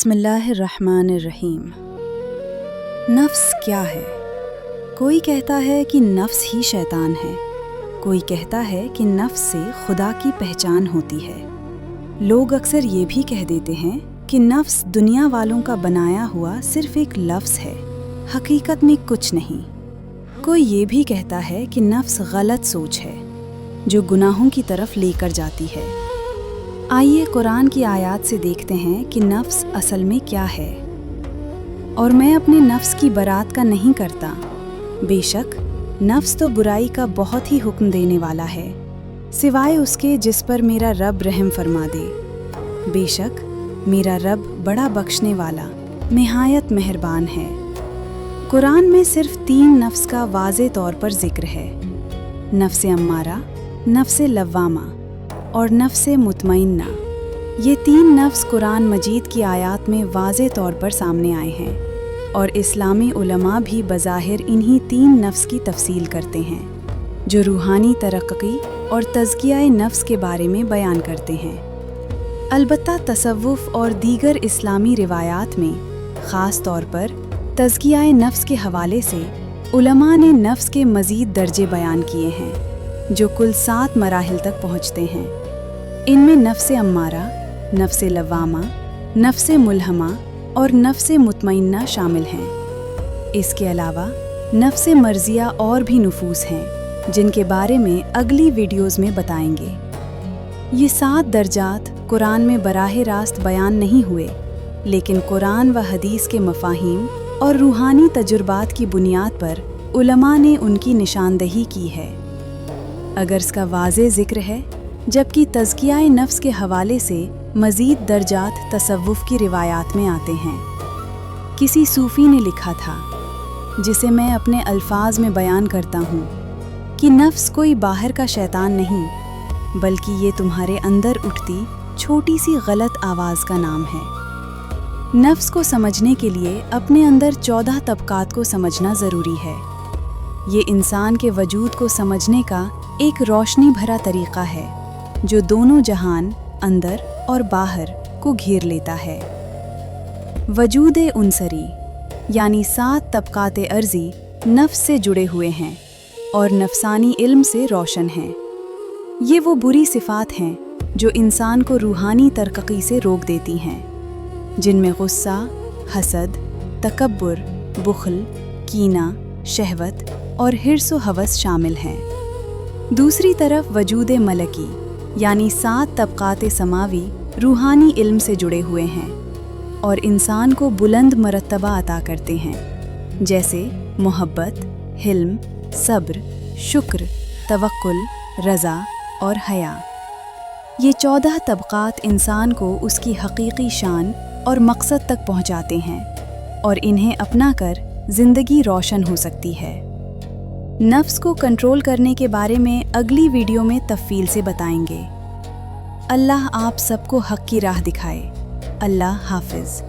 बिस्मिल्लाहिर्रहमानिर्रहीम। नफ्स क्या है? कोई कहता है कि नफ्स ही शैतान है, कोई कहता है कि नफ्स से खुदा की पहचान होती है। लोग अक्सर ये भी कह देते हैं कि नफ्स दुनिया वालों का बनाया हुआ सिर्फ एक लफ्ज़ है, हकीकत में कुछ नहीं। कोई ये भी कहता है कि नफ्स गलत सोच है जो गुनाहों की तरफ लेकर जाती है। आइए कुरान की आयत से देखते हैं कि नफ्स असल में क्या है। और मैं अपने नफ्स की बरात का नहीं करता। बेशक नफ्स तो बुराई का बहुत ही हुक्म देने वाला है, सिवाय उसके जिस पर मेरा रब रहम फरमा दे। बेशक मेरा रब बड़ा बख्शने वाला, निहायत मेहरबान है। कुरान में सिर्फ 3 नफ्स का वाज़े तौर पर जिक्र है: नफ्स अम्मारा, नफ्स लव्वामा और नफ्स मुतमइन्ना। ये 3 नफ्स कुरान मजीद की आयत में वाज़े तौर पर सामने आए हैं और इस्लामी उलमा भी बज़ाहिर इन्हीं 3 नफ्स की तफसील करते हैं, जो रूहानी तरक्की और तज़किया नफ्स के बारे में बयान करते हैं। अलबत्ता तसव्वुफ़ और दीगर इस्लामी रिवायात में ख़ास तौर पर तज़किया नफ्स के हवाले से उलमा ने नफ्स के मज़ीद दर्जे बयान किए हैं, जो कुल 7 मराहिल तक पहुँचते हैं। इनमें नफ्स अम्मारा, नफ्स लव्वामा, नफ्स मुल्हमा और नफ्स मुतमइन्ना शामिल हैं। इसके अलावा नफ्स मर्जिया और भी नुफूस हैं, जिनके बारे में अगली वीडियोज़ में बताएंगे। ये 7 दर्जात कुरान में बराह रास्त बयान नहीं हुए, लेकिन कुरान व हदीस के मफ़ाहीम और रूहानी तजुर्बात की बुनियाद पर उलमा ने उनकी निशानदही की है। अगर इसका वाज़े ज़िक्र है, जबकि तज़किया नफ्स के हवाले से मज़ीद दर्जात तसव्वुफ़ की रिवायात में आते हैं। किसी सूफ़ी ने लिखा था, जिसे मैं अपने अल्फाज में बयान करता हूँ, कि नफ्स कोई बाहर का शैतान नहीं, बल्कि ये तुम्हारे अंदर उठती छोटी सी गलत आवाज़ का नाम है। नफ्स को समझने के लिए अपने अंदर 14 तबक़ात को समझना ज़रूरी है। ये इंसान के वजूद को समझने का एक रोशनी भरा तरीक़ा है, जो दोनों जहान, अंदर और बाहर, को घेर लेता है। वजूद उनसरी यानी 7 तबक़ात अर्ज़ी नफ्स से जुड़े हुए हैं और नफसानी इल्म से रोशन हैं। ये वो बुरी सिफ़ात हैं जो इंसान को रूहानी तरक्की से रोक देती हैं, जिनमें गुस्सा, हसद, तकब्बुर, बुख़्ल, कीना, शहवत और हिर्स व हवस शामिल हैं। दूसरी तरफ वजूद मलकी यानी 7 तबक़ात समावी रूहानी इल्म से जुड़े हुए हैं और इंसान को बुलंद मरतबा अता करते हैं, जैसे मोहब्बत, हिल्म, सब्र, शुक्र, तवक्कुल, रज़ा और हया। ये 14 तबक़ात इंसान को उसकी हकीकी शान और मकसद तक पहुँचाते हैं और इन्हें अपनाकर ज़िंदगी रोशन हो सकती है। नफ्स को कंट्रोल करने के बारे में अगली वीडियो में तफ़सील से बताएंगे। अल्लाह आप सबको हक़ की राह दिखाए। अल्लाह हाफ़िज़।